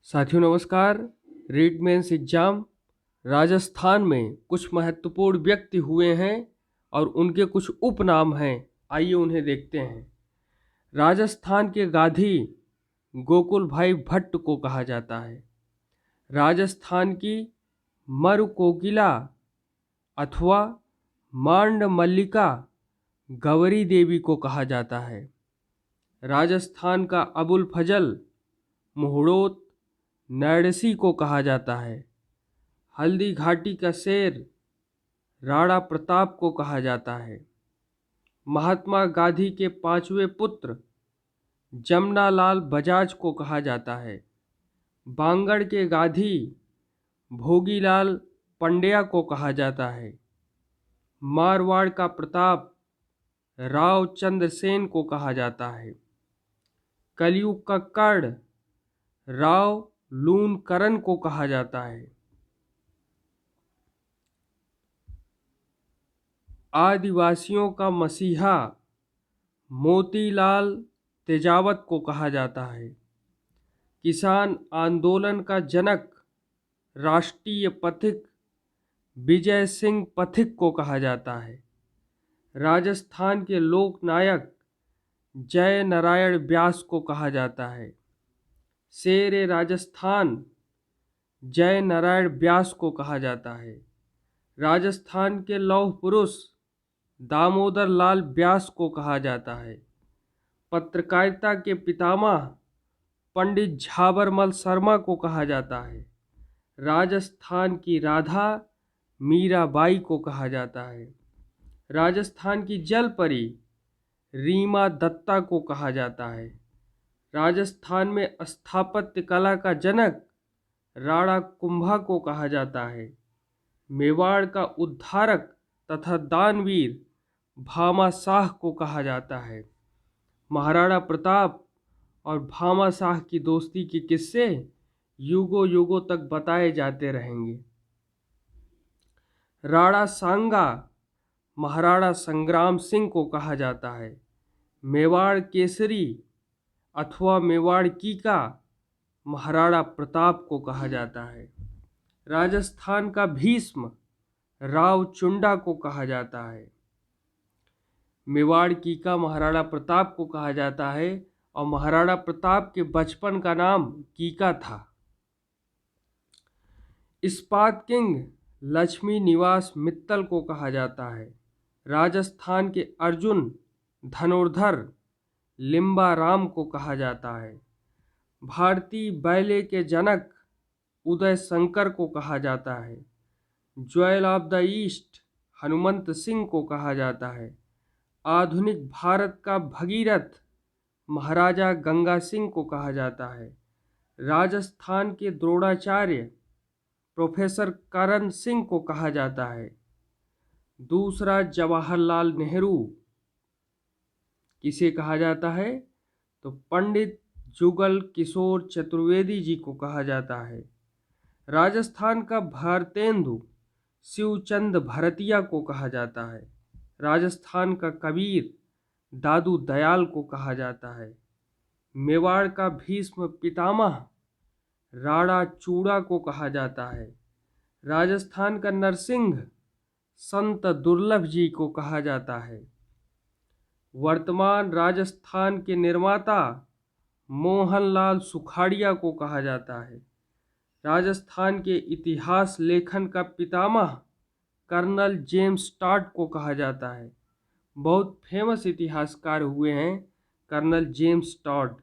साथियों नमस्कार। Read mains exam Rajasthan में कुछ महत्वपूर्ण व्यक्ति हुए हैं और उनके कुछ उपनाम हैं। आइए उन्हें देखते हैं। राजस्थान के गांधी गोकुल भाई भट्ट को कहा जाता है। राजस्थान की मरु कोकिला अथवा मांड मल्लिका गौरी देवी को कहा जाता है। राजस्थान का अबुल फजल मुहड़ोत नैडसी को कहा जाता है। हल्दी घाटी का शेर राणा प्रताप को कहा जाता है। महात्मा गांधी के पांचवें पुत्र जमनालाल बजाज को कहा जाता है। बांगड़ के गांधी भोगीलाल पंड्या को कहा जाता है। मारवाड़ का प्रताप राव चंद्रसेन को कहा जाता है। कलयुग का कर्ण राव लूणकरण को कहा जाता है। आदिवासियों का मसीहा मोतीलाल तेजावत को कहा जाता है। किसान आंदोलन का जनक राष्ट्रीय पथिक विजय सिंह पथिक को कहा जाता है। राजस्थान के लोक नायक जय नारायण व्यास को कहा जाता है। शेर राजस्थान जय नारायण व्यास को कहा जाता है। राजस्थान के लौह पुरुष दामोदर लाल व्यास को कहा जाता है। पत्रकारिता के पितामह पंडित झाबरमल शर्मा को कहा जाता है। राजस्थान की राधा मीराबाई को कहा जाता है। राजस्थान की जलपरी रीमा दत्ता को कहा जाता है। राजस्थान में स्थापत्य कला का जनक राणा कुंभा को कहा जाता है। मेवाड़ का उद्धारक तथा दानवीर भामा शाह को कहा जाता है। महाराणा प्रताप और भामा शाह की दोस्ती के किस्से युगों युगों तक बताए जाते रहेंगे। राणा सांगा महाराणा संग्राम सिंह को कहा जाता है। मेवाड़ केसरी अथवा मेवाड़ कीका महाराणा प्रताप को कहा जाता है। राजस्थान का भीष्म राव चुंडा को कहा जाता है। मेवाड़ कीका महाराणा प्रताप को कहा जाता है और महाराणा प्रताप के बचपन का नाम कीका था। इस्पात किंग लक्ष्मी निवास मित्तल को कहा जाता है। राजस्थान के अर्जुन धनुर्धर लिम्बा राम को कहा जाता है। भारतीय बैले के जनक उदय शंकर को कहा जाता है। Jewel of the east Hanumant Singh को कहा जाता है। आधुनिक भारत का भगीरथ महाराजा गंगा सिंह को कहा जाता है। राजस्थान के द्रोणाचार्य प्रोफेसर करण सिंह को कहा जाता है। दूसरा जवाहरलाल नेहरू किसे कहा जाता है तो पंडित जुगल किशोर चतुर्वेदी जी को कहा जाता है। राजस्थान का भारतेंदु शिवचंद भरतिया को कहा जाता है। राजस्थान का कबीर दादू दयाल को कहा जाता है। मेवाड़ का भीष्म पितामह राणा चूड़ा को कहा जाता है। राजस्थान का नरसिंह संत दुर्लभ जी को कहा जाता है। वर्तमान राजस्थान के निर्माता मोहनलाल सुखाड़िया को कहा जाता है। राजस्थान के इतिहास लेखन का पितामह कर्नल जेम्स टॉड को कहा जाता है। बहुत फेमस इतिहासकार हुए हैं colonel James Tod.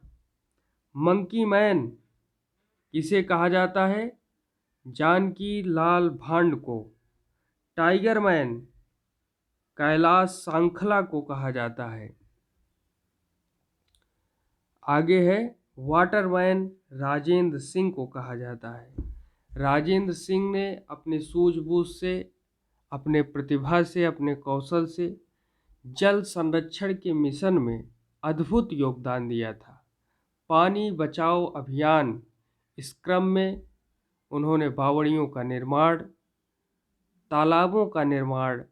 Monkey man किसे कहा जाता है जानकी लाल भांड को। टाइगर मैन कैलाश सांखला को कहा जाता है। आगे है वाटरमैन राजेंद्र सिंह को कहा जाता है। राजेंद्र सिंह ने अपने सूझबूझ से अपने प्रतिभा से अपने कौशल से जल संरक्षण के मिशन में अद्भुत योगदान दिया था। पानी बचाओ अभियान इस क्रम में उन्होंने बावड़ियों का निर्माण, तालाबों का निर्माण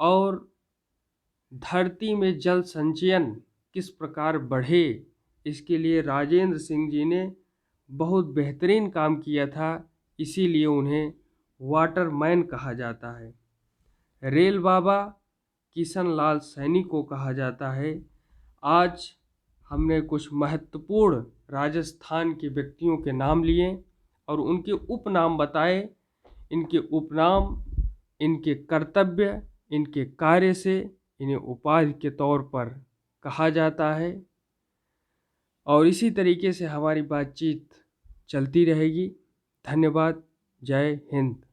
और धरती में जल संचयन किस प्रकार बढ़े इसके लिए राजेंद्र सिंह जी ने बहुत बेहतरीन काम किया था, इसीलिए उन्हें वाटरमैन कहा जाता है। रेल बाबा किशन लाल सैनी को कहा जाता है। आज हमने कुछ महत्वपूर्ण राजस्थान के व्यक्तियों के नाम लिए और उनके उपनाम बताए। इनके उपनाम, इनके कर्तव्य, इनके कार्य से इन्हें उपाधि के तौर पर कहा जाता है। और इसी तरीके से हमारी बातचीत चलती रहेगी। धन्यवाद। जय हिंद।